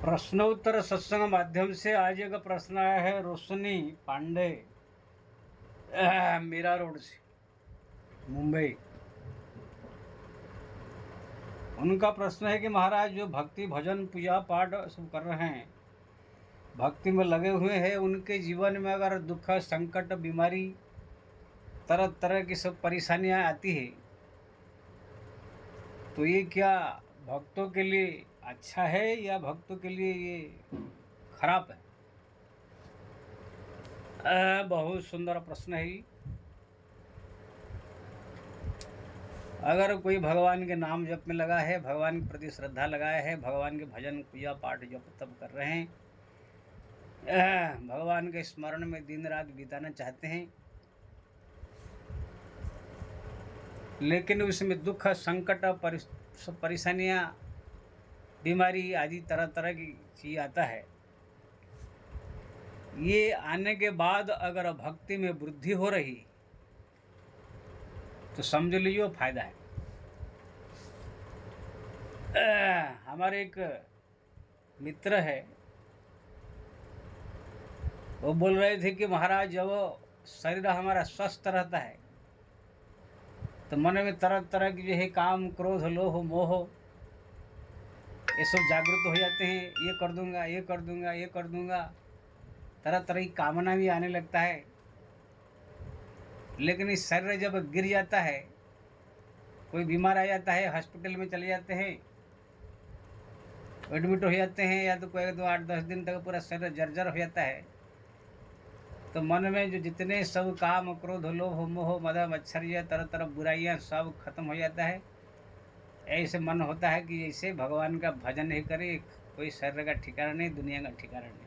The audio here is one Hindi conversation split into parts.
प्रश्नोत्तर सत्संग माध्यम से आज एक प्रश्न आया है रोशनी पांडे मीरा रोड से मुंबई। उनका प्रश्न है कि महाराज जो भक्ति भजन पूजा पाठ सब कर रहे हैं, भक्ति में लगे हुए हैं, उनके जीवन में अगर दुख संकट बीमारी तरह तरह की सब परेशानियां आती है तो ये क्या भक्तों के लिए अच्छा है या भक्तों के लिए ये खराब है? बहुत सुंदर प्रश्न है। अगर कोई भगवान के नाम जप में लगा है, भगवान के प्रति श्रद्धा लगाया है, भगवान के भजन पूजा पाठ जप तप कर रहे हैं, भगवान के स्मरण में दिन रात बिताना चाहते हैं, लेकिन उसमें दुख संकट परेशानियाँ बीमारी आदि तरह तरह की चीज आता है, ये आने के बाद अगर भक्ति में वृद्धि हो रही तो समझ लीजिए फायदा है। हमारे एक मित्र है, वो बोल रहे थे कि महाराज जब शरीर हमारा स्वस्थ रहता है तो मन में तरह तरह की जो है काम क्रोध लोभ मोह ये सब जागृत हो जाते हैं, ये कर दूंगा ये कर दूंगा ये कर दूंगा, तरह तरह की कामना भी आने लगता है। लेकिन इस शरीर जब गिर जाता है, कोई बीमार आ जाता है, हॉस्पिटल में चले जाते हैं, एडमिट हो जाते हैं, या तो कोई 2 8 10 दिन तक पूरा शरीर जर्जर हो जाता है, तो मन में जो जितने सब काम क्रोध लोभ मोह मद मच्छर तरह तरह बुराइयां सब खत्म हो जाता है। ऐसे मन होता है कि जैसे भगवान का भजन ही करे, कोई शरीर का ठिकाना नहीं, दुनिया का ठिकाना नहीं।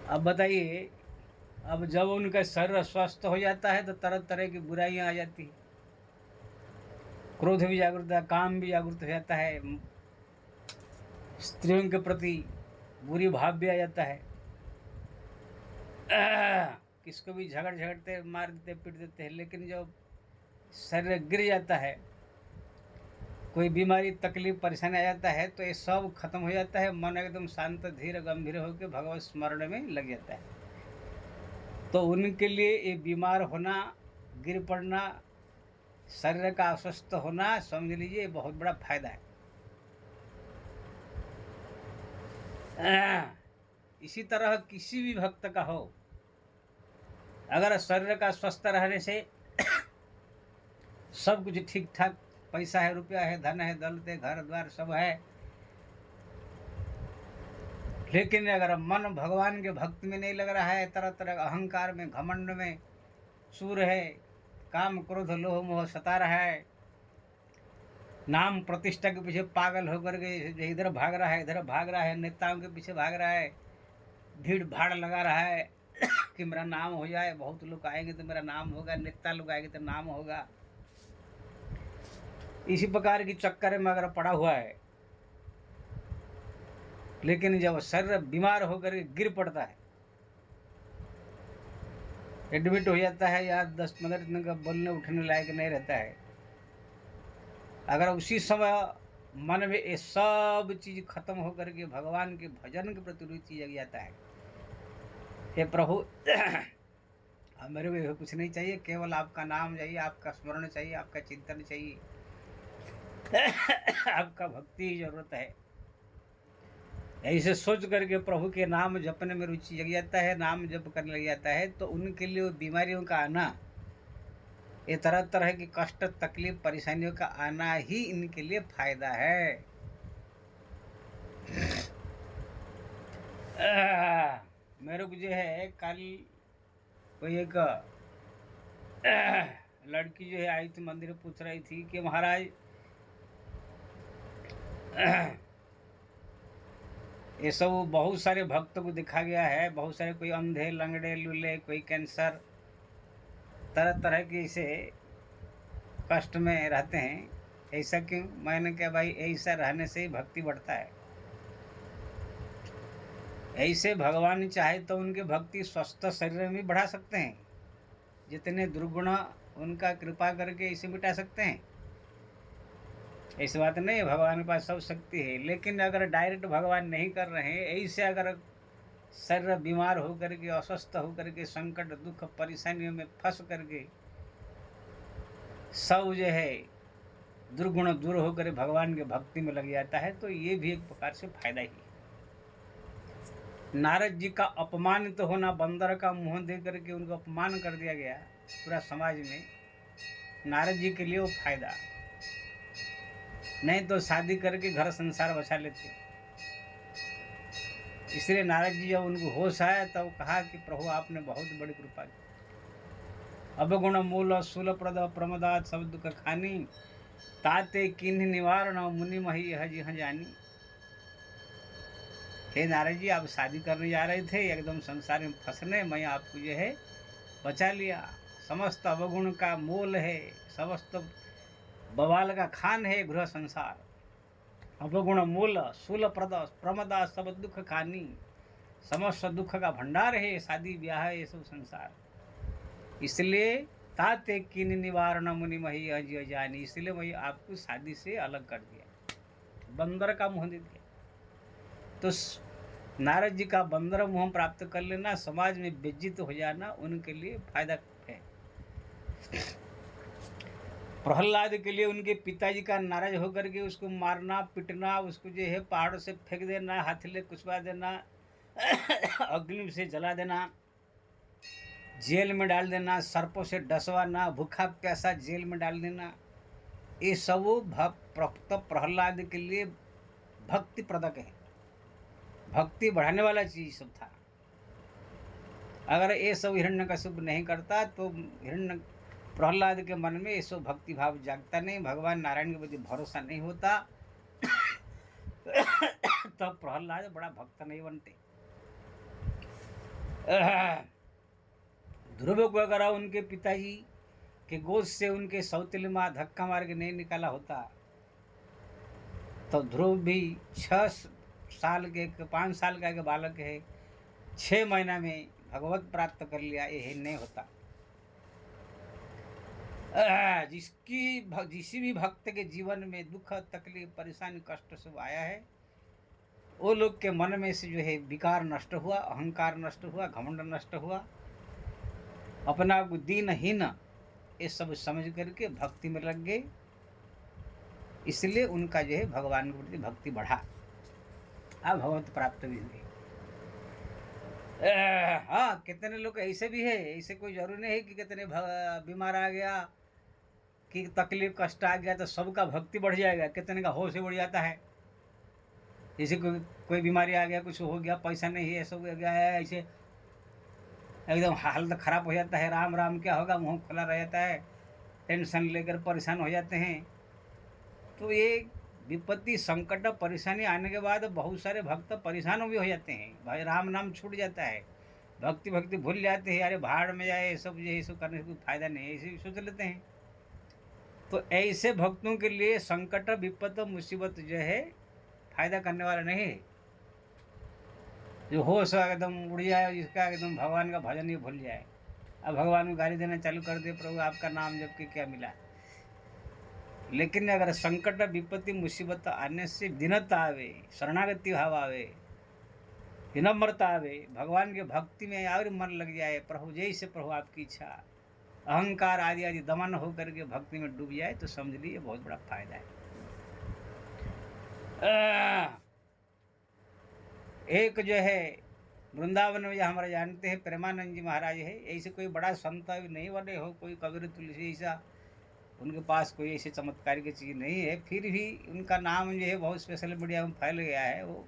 अब बताइए, अब जब उनका शरीर स्वस्थ हो जाता है तो तरह तरह की बुराइयां आ जाती है, क्रोध भी जागृत है, काम भी जागृत हो जाता है, स्त्रियों के प्रति बुरी भाव भी आ जाता है, किसको भी झगड़ते मार देते पीट देते हैं। लेकिन जब शरीर गिर जाता है, कोई बीमारी तकलीफ परेशानी आ जाता है, तो ये सब खत्म हो जाता है, मन एकदम शांत धीर गंभीर होकर भगवत स्मरण में लग जाता है। तो उनके लिए ये बीमार होना, गिर पड़ना, शरीर का अस्वस्थ होना, समझ लीजिए बहुत बड़ा फायदा है। इसी तरह किसी भी भक्त का हो, अगर शरीर का स्वस्थ रहने से सब कुछ ठीक ठाक, पैसा है, रुपया है, धन है, दौलत है, घर द्वार सब है, लेकिन अगर मन भगवान के भक्ति में नहीं लग रहा है, तरह तरह अहंकार में घमंड में सूर है, काम क्रोध लोभ मोह सता रहा है, नाम प्रतिष्ठा के पीछे पागल होकर के इधर भाग रहा है इधर भाग रहा है, नेताओं के पीछे भाग रहा है, भीड़ भाड़ लगा रहा है कि मेरा नाम हो जाए, बहुत लोग आएंगे तो मेरा नाम होगा, नेता लोग आएंगे तो नाम होगा, इसी प्रकार की चक्कर में अगर पड़ा हुआ है, लेकिन जब शरीर बीमार होकर गिर पड़ता है, एडमिट हो जाता है, या 10 15 दिन का बोलने उठने लायक नहीं रहता है, अगर उसी समय मन में ये सब चीज खत्म होकर के भगवान के भजन के प्रति रुचि जग जाता है, हे प्रभु मेरे को कुछ नहीं चाहिए, केवल आपका नाम चाहिए, आपका स्मरण चाहिए, आपका चिंतन चाहिए, आपका भक्ति की जरूरत है, ऐसे सोच करके प्रभु के नाम जपने में रुचि जग जाता है, नाम जप करने लग जाता है, तो उनके लिए वो बीमारियों का आना, ये तरह तरह की कष्ट तकलीफ परेशानियों का आना ही इनके लिए फायदा है। मेरे को जो है कल कोई एक लड़की जो है आई थी मंदिर, पूछ रही थी कि महाराज ये सब बहुत सारे भक्तों को दिखा गया है, बहुत सारे, कोई अंधे लंगड़े लूले, कोई कैंसर, तरह तरह के इसे कष्ट में रहते हैं, ऐसा क्यों? मैंने कहा भाई ऐसा रहने से ही भक्ति बढ़ता है। ऐसे भगवान चाहे तो उनके भक्ति स्वस्थ शरीर में बढ़ा सकते हैं, जितने दुर्गुण उनका कृपा करके इसे मिटा सकते हैं। ऐसी बात नहीं है, भगवान के पास सब शक्ति है, लेकिन अगर डायरेक्ट भगवान नहीं कर रहे हैं, ऐसे अगर शरीर बीमार होकर के, अस्वस्थ होकर के, संकट दुख परेशानियों में फंस करके सब जो है दुर्गुण दूर होकर भगवान के भक्ति में लग जाता है, तो ये भी एक प्रकार से फायदा ही है। नारद जी का अपमानित तो होना, बंदर का मुंह दे करके उनको अपमान कर दिया गया पूरा समाज में, नारद जी के लिए वो फायदा, नहीं तो शादी करके घर संसार बचा लेते। इसलिए नारद जी जब उनको होश आया तब तो कहा कि प्रभु आपने बहुत बड़ी कृपा की। अवगुण मूल शूल प्रद प्रमदात सब दुख खानी, ताते किन्ह निवारण मुनि मही हज जानी। हे नारद जी, आप शादी करने जा रहे थे, एकदम संसार में फंसने, मैं आपको जो है बचा लिया। समस्त अवगुण का मूल है, समस्त बवाल का खान है गृह संसार। अवगुण मूल शूल प्रद प्रमदा सब दुख खानी, समस्त दुख का भंडार है शादी ब्याह ये सब संसार। इसलिए ताते किन निवारण मुनि मही अज जानी, इसलिए मैं आपको शादी से अलग कर दिया, बंदर का मुंह दे दिया। तो नारद जी का बंदर मुंह प्राप्त कर लेना, समाज में बेइज्जत हो जाना, उनके लिए फायदा है। प्रहलाद के लिए उनके पिताजी का नाराज होकर के उसको मारना पीटना, उसको जो है पहाड़ से फेंक देना, हाथले कुचवा देना, अग्नि से जला देना, जेल में डाल देना, सर्पों से डसवाना, भूखा प्यासा जेल में डाल देना, ये सब भक्त प्रहलाद के लिए भक्ति प्रदक है, भक्ति बढ़ाने वाला चीज सब था। अगर ये सब हिरण्यकशिपु नहीं करता तो प्रहलाद के मन में ये सब भक्ति भाव जागता नहीं, भगवान नारायण के प्रति भरोसा नहीं होता, तब प्रहलाद बड़ा भक्त नहीं बनते। ध्रुव को अगर उनके पिताजी के गोद से उनके सौतेली माँ धक्का मार के नहीं निकाला होता, तो ध्रुव भी 5 साल का एक बालक है, 6 महीना में भगवत प्राप्त कर लिया, ये नहीं होता। जिसी भी भक्त के जीवन में दुख तकलीफ परेशानी कष्ट सब आया है, वो लोग के मन में से जो है विकार नष्ट हुआ, अहंकार नष्ट हुआ, घमंड नष्ट हुआ, अपना दीनहीन ये सब समझ करके भक्ति में लग गए। इसलिए उनका जो है भगवान के प्रति भक्ति बढ़ा, अब भगवत प्राप्त भी हुई। हाँ, कितने लोग ऐसे भी है, ऐसे कोई जरूरी नहीं है कि कितने बीमार आ गया कि तकलीफ कष्ट आ गया तो सबका भक्ति बढ़ जाएगा, कितने का होश बढ़ जाता है। जैसे कोई बीमारी आ गया, कुछ हो गया, पैसा नहीं है, सब हो गया है, ऐसे एकदम हालत खराब हो जाता है, राम राम क्या होगा, मुंह खुला रह जाता है, टेंशन लेकर परेशान हो जाते हैं। तो ये विपत्ति संकट परेशानी आने के बाद बहुत सारे भक्त परेशान भी हो जाते हैं, भाई राम नाम छूट जाता है, भक्ति भूल जाते हैं, अरे भाड़ में जाए, सब ये सब करने से कोई फायदा नहीं, ऐसे भी सोच लेते हैं। तो ऐसे भक्तों के लिए संकट विपत्त मुसीबत जो है फायदा करने वाला नहीं है। जो होश एकदम उड़ जाए, जिसका एकदम भगवान का भजन ही भूल जाए, अब भगवान को गाली देना चालू कर दे, प्रभु आपका नाम जब के क्या मिला। लेकिन अगर संकट विपत्ति मुसीबत आने से विनता आवे, शरणागति भाव आवे, विनम्रता आवे, भगवान के भक्ति में और मन लग जाए, प्रभु जैसे प्रभु आपकी इच्छा, अहंकार आदि आदि दमन होकर के भक्ति में डूब जाए, तो समझ लीजिए बहुत बड़ा फायदा है। एक जो है वृंदावन में हमारा जानते हैं प्रेमानंद जी महाराज है, ऐसे कोई बड़ा संत नहीं बने हो, कोई कबीर तुलसी ऐसा उनके पास कोई ऐसे चमत्कार की चीज़ नहीं है, फिर भी उनका नाम जो है बहुत सोशल मीडिया में फैल गया है। वो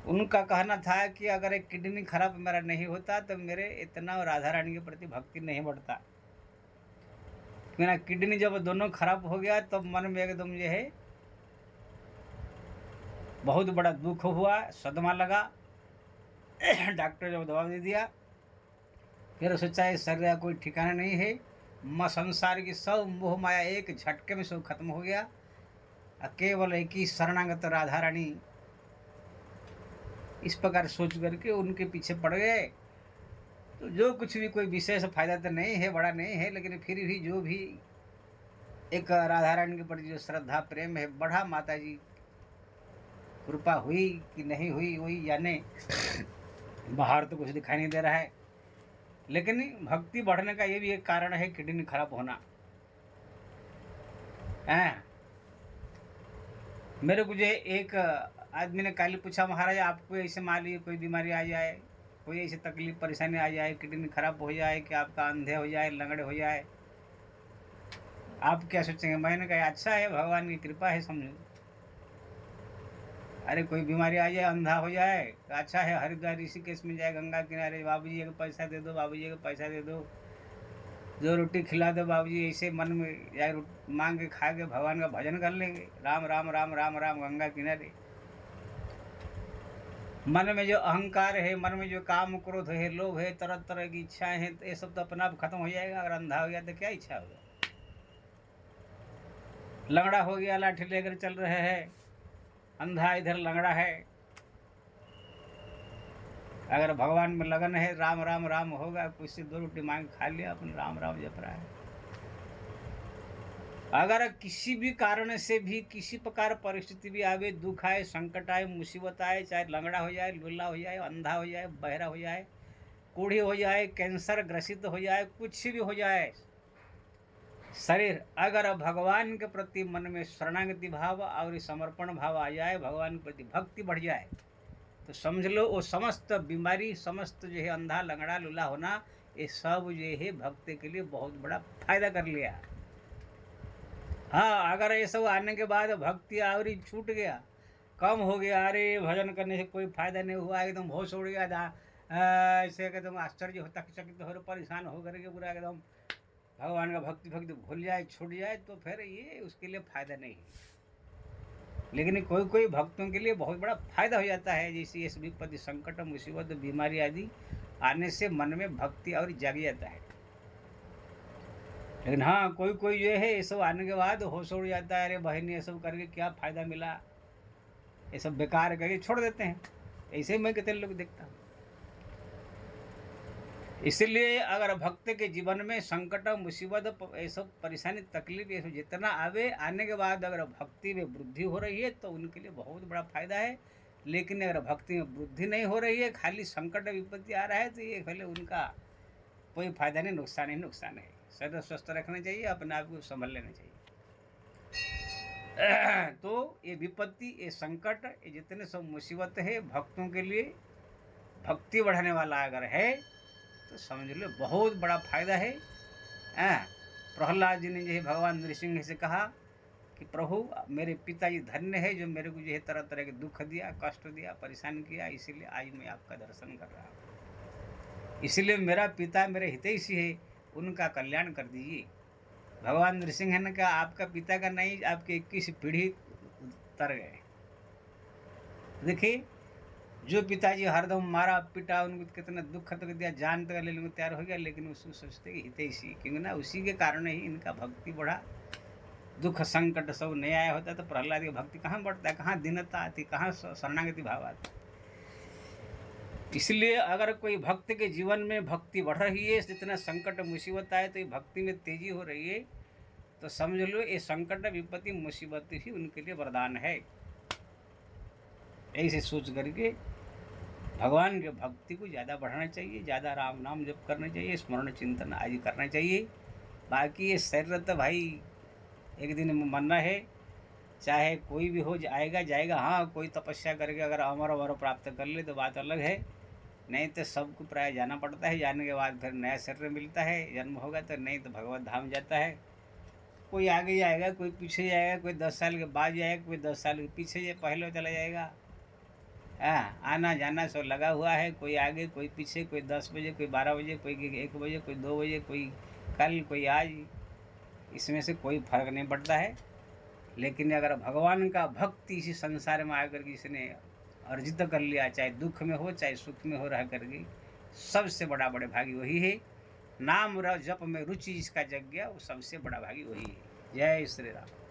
उनका कहना था कि अगर एक किडनी खराब मेरा नहीं होता तो मेरे इतना राधा रानी के प्रति भक्ति नहीं बढ़ता। मेरा किडनी जब दोनों खराब हो गया तब तो मन में एकदम जो है बहुत बड़ा दुख हुआ, सदमा लगा। डॉक्टर जब दवा दे दिया, फिर सोचा है शरीर का कोई ठिकाना नहीं है, संसार की सब मोह माया एक झटके में सब खत्म हो गया, केवल एक ही शरणागत राधा रानी। इस प्रकार सोच करके उनके पीछे पड़ गए। तो जो कुछ भी कोई विशेष फायदा तो नहीं है, बड़ा नहीं है, लेकिन फिर भी जो भी एक राधा रानी के प्रति जो श्रद्धा प्रेम है बढ़ा, माता जी कृपा हुई कि नहीं हुई वही जाने, बाहर तो कुछ दिखाई नहीं दे रहा है। लेकिन भक्ति बढ़ने का ये भी एक कारण है किडनी खराब होना है। मेरे को जो एक आदमी ने कल पूछा, महाराज आपको ऐसे मान लीजिए कोई बीमारी आ जाए, कोई ऐसी तकलीफ परेशानी आ जाए, किडनी खराब हो जाए, कि आपका अंधे हो जाए, लंगड़े हो जाए, आप क्या सोचेंगे? मैंने कहा अच्छा है, भगवान की कृपा है समझो। अरे कोई बीमारी आ जाए, अंधा हो जाए, तो अच्छा है, हरिद्वार ऋषिकेश में जाए, गंगा किनारे, बाबू जी को पैसा दे दो, बाबू जी को पैसा दे दो, जो रोटी खिला दो बाबू जी, ऐसे मन में या मांग के खा के भगवान का भजन कर लेंगे, राम राम राम राम राम गंगा किनारे। मन में जो अहंकार है, मन में जो काम क्रोध है, लोभ है, तरह तरह की इच्छाएं हैं, तो ये सब तो अपने आप खत्म हो जाएगा। अगर अंधा हो गया तो क्या इच्छा होगा? लंगड़ा हो गया, लाठी लेकर चल रहे हैं, अंधा इधर लंगड़ा है, अगर भगवान में लगन है, राम राम राम होगा, कुछ से दो रोटी मांग खा लिया, अपन राम राम जप रहा है। अगर किसी भी कारण से भी किसी प्रकार परिस्थिति भी आवे, दुख आए, संकट आए, मुसीबत आए, चाहे लंगड़ा हो जाए, लुल्ला हो जाए, अंधा हो जाए, बहरा हो जाए, कोढ़ी हो जाए, कैंसर ग्रसित हो जाए, कुछ भी हो जाए शरीर, अगर भगवान के प्रति मन में शरणागति भाव और समर्पण भाव आ जाए, भगवान के प्रति भक्ति बढ़ जाए, तो समझ लो वो समस्त बीमारी, समस्त जो है अंधा लंगड़ा लुल्ला होना, ये सब जो है भक्ति के लिए बहुत बड़ा फायदा कर लिया। हाँ, अगर ये सब आने के बाद भक्ति आवरी छूट गया, कम हो गया, अरे भजन करने से कोई फायदा नहीं हुआ, एकदम होश उड़ गया था, ऐसे एकदम आश्चर्य होता, चकित हो, परेशान हो करके पूरा एकदम भगवान का भक्ति भक्ति भूल जाए, छूट जाए, तो फिर ये उसके लिए फायदा नहीं है। लेकिन कोई कोई भक्तों के लिए बहुत बड़ा फायदा हो जाता है, जैसे ये विपत्ति, संकट, मुसीबत, बीमारी आदि आने से मन में भक्ति और जाग जाता है। लेकिन हाँ, कोई कोई जो है ये सब आने के बाद होश उड़ जाता है, अरे बहन ये सब करके क्या फायदा मिला, ये सब बेकार करके छोड़ देते हैं। ऐसे मैं कितने लोग देखता हूँ। इसलिए अगर भक्त के जीवन में संकट, मुसीबत, ये सब परेशानी, तकलीफ, ये सब जितना आवे, आने के बाद अगर भक्ति में वृद्धि हो रही है तो उनके लिए बहुत बड़ा फायदा है। लेकिन अगर भक्ति में वृद्धि नहीं हो रही है, खाली संकट विपत्ति आ रहा है, तो ये पहले उनका कोई फायदा नहीं, नुकसान ही नुकसान है। शरीर स्वस्थ रखना चाहिए, अपने आप को संभाल लेना चाहिए। तो ये विपत्ति, ये संकट, ये जितने सब मुसीबत है, भक्तों के लिए भक्ति बढ़ाने वाला अगर है तो समझ लो बहुत बड़ा फायदा है। प्रहलाद जी ने जो है भगवान नृसिंह से कहा कि प्रभु मेरे पिताजी धन्य है जो मेरे को जो है तरह तरह के दुख दिया, कष्ट दिया, परेशान किया, इसीलिए आज मैं आपका दर्शन कर रहा हूँ। इसलिए मेरा पिता मेरे हितैषी है, उनका कल्याण कर दीजिए। भगवान नृसिंह ने कहा आपका पिता का नहीं, आपके 21 पीढ़ी तर गए। देखिए, जो पिताजी हरदम मारा पीटा, उनको कितना दुख तक दिया, जान तक लेने को तैयार हो गया, लेकिन उसको सोचते कि हितैषी, क्योंकि ना उसी के कारण ही इनका भक्ति बढ़ा। दुख संकट सब नहीं आया होता तो प्रहलाद की भक्ति कहाँ बढ़ता है, कहाँ दीनता आती, कहाँ शरणागति भाव आता। इसलिए अगर कोई भक्त के जीवन में भक्ति बढ़ रही है, जितना संकट मुसीबत आए तो ये भक्ति में तेजी हो रही है, तो समझ लो ये संकट विपत्ति मुसीबत ही उनके लिए वरदान है। ऐसे सोच करके भगवान के भक्ति को ज़्यादा बढ़ाना चाहिए, ज़्यादा राम नाम जप करना चाहिए, स्मरण चिंतन आदि करना चाहिए। बाकी ये शरीर तो भाई एक दिन मरना है, चाहे कोई भी हो, आएगा जाएगा। हाँ, कोई तपस्या करके अगर अमर वर प्राप्त कर ले तो बात अलग है, नहीं तो सबको प्राय जाना पड़ता है। जाने के बाद फिर नया शरीर मिलता है, जन्म होगा तो, नहीं तो भगवत धाम जाता है। कोई आगे जाएगा, कोई पीछे जाएगा, कोई 10 साल के बाद जाएगा, कोई 10 साल के पीछे पहले चला जाएगा। आना जाना सब लगा हुआ है, कोई आगे कोई पीछे, कोई 10 बजे, कोई 12 बजे, कोई 1 बजे, कोई 2 बजे, कोई कल, कोई आज, इसमें से कोई फर्क नहीं पड़ता है। लेकिन अगर भगवान का भक्ति इसी संसार में आकर के इसने अर्जित कर लिया, चाहे दुख में हो चाहे सुख में हो, रह करके सबसे बड़ा बड़े भागी वही है। नाम र जप में रुचि जिसका जग गया, वो सबसे बड़ा भागी वही है। जय श्री राम।